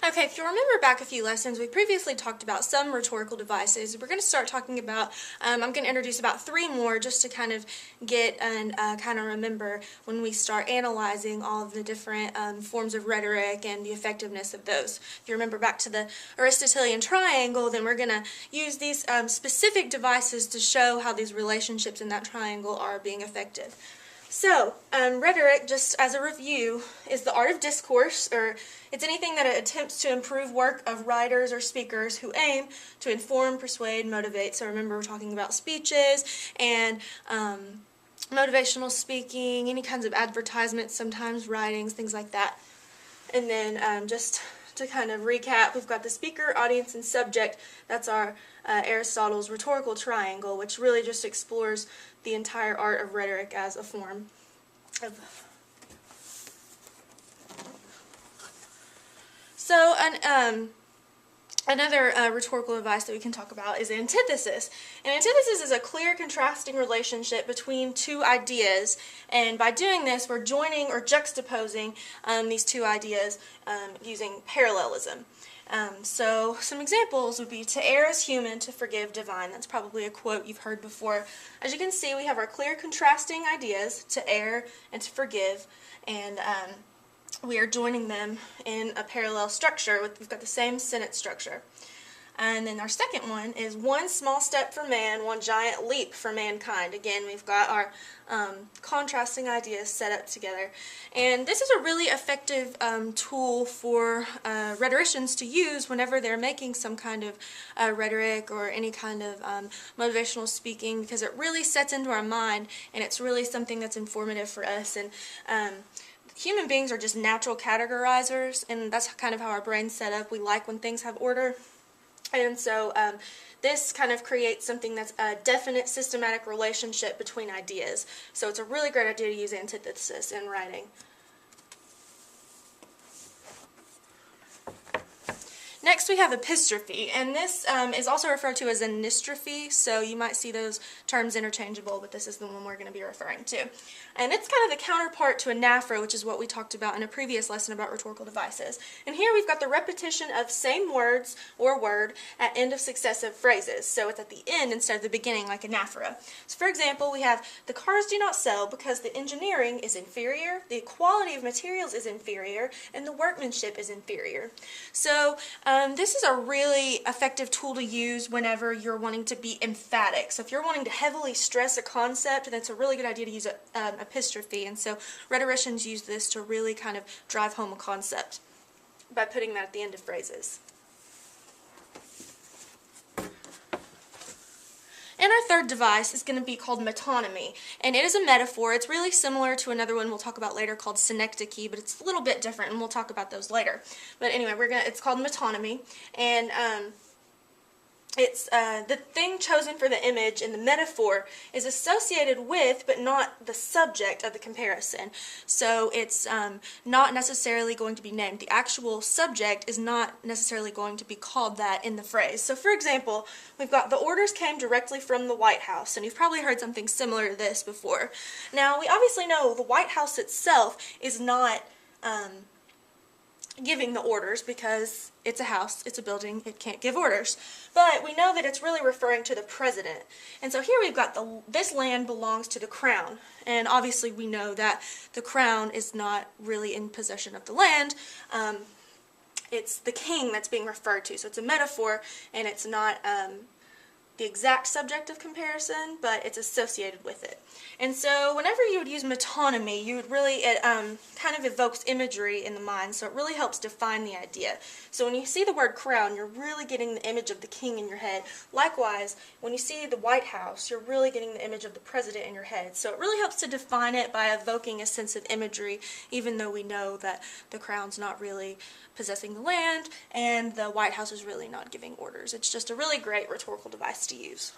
Okay, if you remember back a few lessons, we previously talked about some rhetorical devices. We're going to start talking about, I'm going to introduce about 3 more just to kind of get and kind of remember when we start analyzing all of the different forms of rhetoric and the effectiveness of those. If you remember back to the Aristotelian triangle, then we're going to use these specific devices to show how these relationships in that triangle are being effective. So, rhetoric, just as a review, is the art of discourse, or it's anything that attempts to improve work of writers or speakers who aim to inform, persuade, motivate. So remember, we're talking about speeches and motivational speaking, any kinds of advertisements, sometimes writings, things like that. And then just to kind of recap, we've got the speaker, audience, and subject. That's our Aristotle's rhetorical triangle, which really just explores the entire art of rhetoric as a form of... So, another rhetorical device that we can talk about is antithesis. And antithesis is a clear contrasting relationship between two ideas, and by doing this, we're joining or juxtaposing these two ideas using parallelism. So some examples would be to err is human, to forgive divine. That's probably a quote you've heard before. As you can see, we have our clear contrasting ideas, to err and to forgive, and we are joining them in a parallel structure. We've got the same sentence structure. And then our second one is one small step for man, one giant leap for mankind. Again, we've got our contrasting ideas set up together. And this is a really effective tool for rhetoricians to use whenever they're making some kind of rhetoric or any kind of motivational speaking, because it really sets into our mind, and it's really something that's informative for us. And human beings are just natural categorizers, and that's kind of how our brain's set up. We like when things have order. And so this kind of creates something that's a definite systematic relationship between ideas. So it's a really great idea to use antithesis in writing. Next we have epistrophe, and this is also referred to as anistrophy, so you might see those terms interchangeable, but this is the one we're going to be referring to. And it's kind of the counterpart to anaphora, which is what we talked about in a previous lesson about rhetorical devices. And here we've got the repetition of same words or word at end of successive phrases, so it's at the end instead of the beginning, like anaphora. So for example, we have the cars do not sell because the engineering is inferior, the quality of materials is inferior, and the workmanship is inferior. So this is a really effective tool to use whenever you're wanting to be emphatic. So if you're wanting to heavily stress a concept, then it's a really good idea to use epistrophe. And so rhetoricians use this to really kind of drive home a concept by putting that at the end of phrases. And our third device is going to be called metonymy, and it is a metaphor. It's really similar to another one we'll talk about later called synecdoche, but it's a little bit different, and we'll talk about those later. But anyway, it's called metonymy, and it's the thing chosen for the image in the metaphor is associated with, but not the subject of the comparison. So it's not necessarily going to be named. The actual subject is not necessarily going to be called that in the phrase. So for example, we've got the orders came directly from the White House, and you've probably heard something similar to this before. Now, we obviously know the White House itself is not giving the orders because it's a house, it's a building, it can't give orders. But we know that it's really referring to the president. And so here we've got this land belongs to the crown. And obviously we know that the crown is not really in possession of the land. It's the king that's being referred to. So it's a metaphor, and it's not the exact subject of comparison, but it's associated with it. And so whenever you would use metonymy, you would really, it kind of evokes imagery in the mind, so it really helps define the idea. So when you see the word crown, you're really getting the image of the king in your head. Likewise, when you see the White House, you're really getting the image of the president in your head. So it really helps to define it by evoking a sense of imagery, even though we know that the crown's not really possessing the land, and the White House is really not giving orders. It's just a really great rhetorical device to use.